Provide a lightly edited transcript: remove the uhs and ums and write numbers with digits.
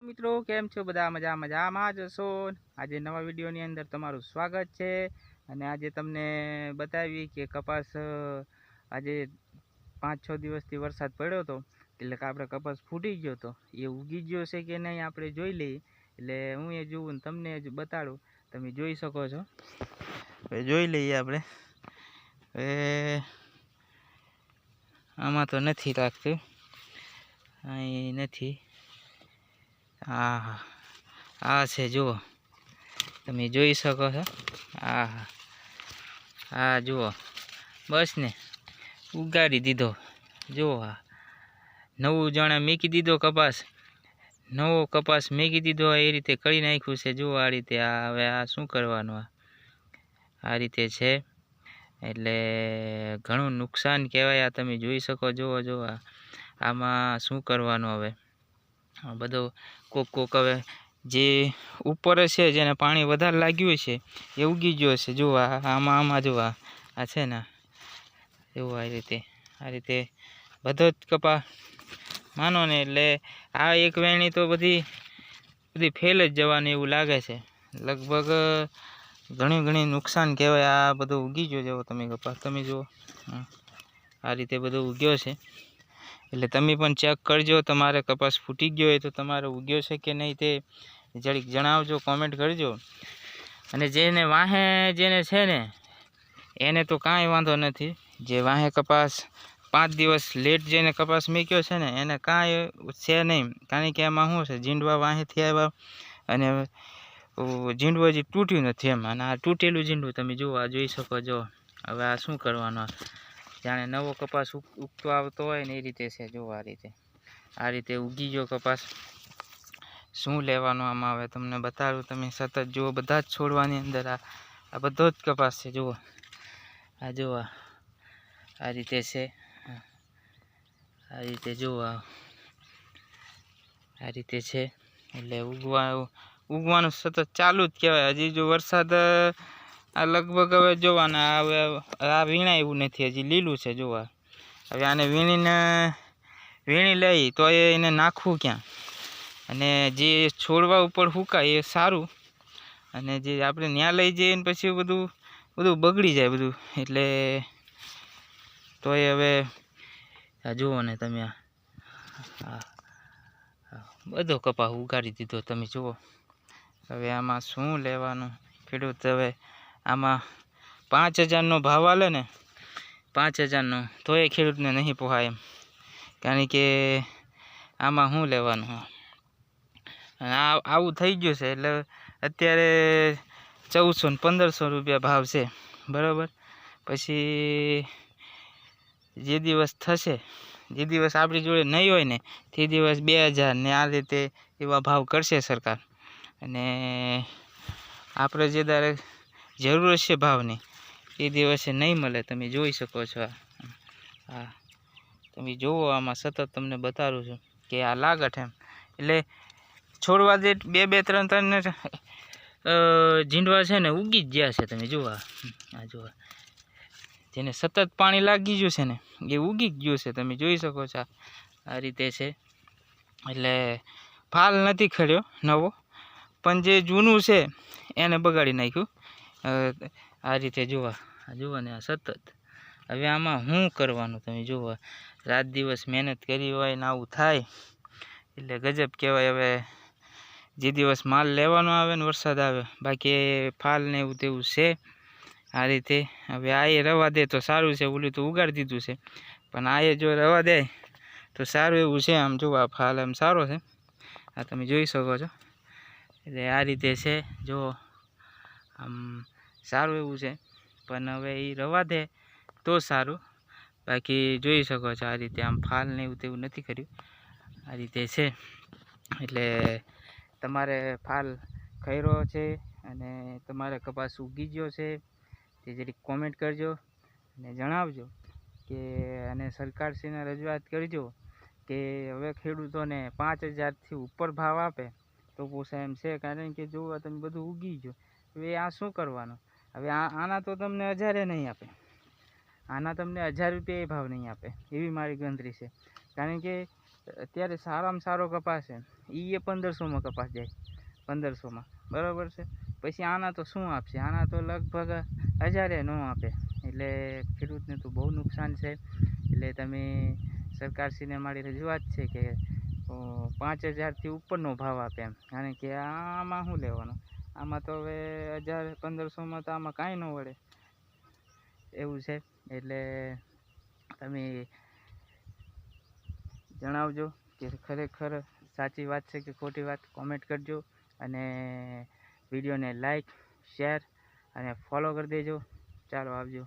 મિત્રો કેમ છો બધા મજામાં જ હશો। આજે નવા વિડીયોની અંદર તમારું સ્વાગત છે અને આજે તમને બતાવી કે કપાસ આજે 5-6 દિવસથી વરસાદ પડ્યો હતો એટલે કે આપણે કપાસ ફૂટી ગયો તો એ ઉગી ગયો છે કે નહીં આપણે જોઈ લઈએ। એટલે હું એ જોઉં ને તમને જ બતાડું, તમે જોઈ શકો છો। હવે જોઈ લઈએ આપણે। હવે આમાં તો નથી લાગતું, અહીં નથી। હા આ છે, જુઓ તમે જોઈ શકો છો। હા જુઓ, બસ ને ઉગાડી દીધો। જુઓ આ નવું જાણે મેકી દીધો કપાસ, નવો કપાસ મેકી દીધો એ રીતે કરી નાખ્યું છે। જુઓ આ રીતે। આ હવે આ શું કરવાનું, આ રીતે છે એટલે ઘણું નુકસાન કહેવાય। આ તમે જોઈ શકો। જુઓ આમાં શું કરવાનું હવે, બધો કોક હવે જે ઉપર છે જેને પાણી વધારે લાગ્યું છે એ ઉગી ગયો છે। જુઓ આમાં જુઓ આ છે ને, જુઓ આ રીતે બધો જ કપા માનો ને એટલે આ એક વેણી તો બધી ફેલ જ જવાની એવું લાગે છે। લગભગ ઘણી નુકસાન કહેવાય। આ બધું ઉગી ગયો જેવો તમે કપાસ તમે જુઓ, આ રીતે બધું ઉગ્યો છે। એટલે તમે પણ ચેક કરજો, તમારે કપાસ ફૂટી ગયો હોય તો તમારે ઉગ્યો છે કે નહીં તે જરીક જણાવજો, કોમેન્ટ કરજો। અને જેને વાહે જેને છે ને એને તો કાંઈ વાંધો નથી। જે વાહે કપાસ 5 દિવસ લેટ જેને કપાસ મૂક્યો છે ને એને કાંઈ છે નહીં, કારણ કે એમાં શું છે, ઝીંડવા વાહેથી આવ્યા અને ઝીંડવું હજી તૂટ્યું નથી એમ। અને આ તૂટેલું ઝીંડવું તમે જુઓ, આ જોઈ શકો છો। હવે આ શું કરવાનું, જાણે નવો કપાસ ઉગતો આવતો હોય ને એ રીતે છે। જુઓ આ રીતે ઉગી ગયો કપાસ। શું લેવાનું આમાં હવે તમને બતાડું, તમે સતત જુઓ। બધા જ છોડવાની અંદર આ બધો જ કપાસ છે। જુઓ આ જુઓ આ રીતે છે, આ રીતે જુઓ આ રીતે છે। એટલે ઉગવાનું સતત ચાલુ જ કહેવાય। હજી જો વરસાદ આ લગભગ હવે જોવાના હવે આ વીણા એવું નથી, હજી લીલું છે। જુઓ હવે આને વીણી લઈ તો એને નાખવું ક્યાં, અને જે છોડવા ઉપર હુકાય એ સારું, અને જે આપણે ન્યા લઈ જઈએ ને પછી બધું બગડી જાય બધું। એટલે તો એ હવે જુઓ ને તમે, બધો કપા ઉગાડી દીધો તમે જુઓ। હવે આમાં શું લેવાનું ખેડૂત, હવે આમાં 5000નો ભાવ આલે ને, 5000નો તો એ ખેડૂતને નહીં પોહાય એમ, કારણ કે આમાં શું લેવાનું। આવું થઈ ગયું છે એટલે અત્યારે 1400 ને 1500 રૂપિયા ભાવ છે, બરાબર। પછી જે દિવસ થશે, જે દિવસ આપણી જોડે નહીં હોય ને તે દિવસ 2000 ને આ રીતે એવા ભાવ કરશે સરકાર। અને આપણે જે દારે જરૂર છે ભાવની એ દિવસે નહીં મળે, તમે જોઈ શકો છો। હા તમે જુઓ, આમાં સતત તમને બતાવું છું કે આ લાગઠ એમ, એટલે છોડવા જે 2-3 ઝીંડવા છે ને ઉગી જ ગયા છે। તમે જુઓ આ જુઓ, જેને સતત પાણી લાગી ગયું છે ને એ ઉગી જ ગયું છે, તમે જોઈ શકો છો। આ રીતે છે, એટલે ફાલ નથી ખડ્યો નવો, પણ જે જૂનું છે એને બગાડી નાખ્યું। આ રીતે જુઓ ને આ સતત। હવે આમાં શું કરવાનું તમે જુઓ, રાત દિવસ મહેનત કરી હોય ને આવું થાય એટલે ગજબ કહેવાય। હવે જે દિવસ માલ લેવાનો આવે ને વરસાદ આવે, બાકી ફાલ ને એવું તેવું છે આ રીતે। હવે આ એ રવા દે તો સારું છે, ઓલું તો ઉગાડી દીધું છે, પણ આ એ જો રવા દે તો સારું એવું છે। આમ જુઓ આ ફાલ એમ સારો છે, આ તમે જોઈ શકો છો। એટલે આ રીતે છે, જો આમ સારું એવું છે, પણ હવે એ રવા દે તો સારું, બાકી જોઈ શકો છો આ રીતે આમ ફાલ ને એવું તેવું નથી કર્યું, આ રીતે છે। એટલે તમારે ફાલ ખર્યો છે અને તમારે કપાસ ઉગી ગયો છે તે જરીક કોમેન્ટ કરજો અને જણાવજો કે, અને સરકારશ્રીને રજૂઆત કરજો કે હવે ખેડૂતોને 5000થી ઉપર ભાવ આપે તો પોસાય એમ છે। કારણ કે જો તમે બધું ઉગી ગયું, હવે આ શું કરવાનું। હવે આના તો તમને 1000 નહીં આપે, આના તમને 1000 રૂપિયા ભાવ નહીં આપે, એવી મારી ગણતરી છે। કારણ કે અત્યારે સારામાં સારો કપાસ છે એ 1500માં કપાસ જાય, 1500માં, બરાબર છે. પછી આના તો શું આપશે, આના તો લગભગ 1000 ન આપે. એટલે ખેડૂતને તો બહુ નુકસાન છે. એટલે તમે સરકારશ્રીને મારી રજૂઆત છે કે 5000થી ઉપરનો ભાવ આપે એમ. કારણ કે આમાં શું લેવાનું, આમાં તો હવે 1000-1500માં તો આમાં કાંઈ ન વળે એવું છે. એટલે તમે જણાવજો કે ખરેખર સાચી વાત છે કે ખોટી વાત, કોમેન્ટ કરજો. અને વિડીયોને લાઈક, શેર અને ફોલો કરી દેજો. ચાલો આવજો.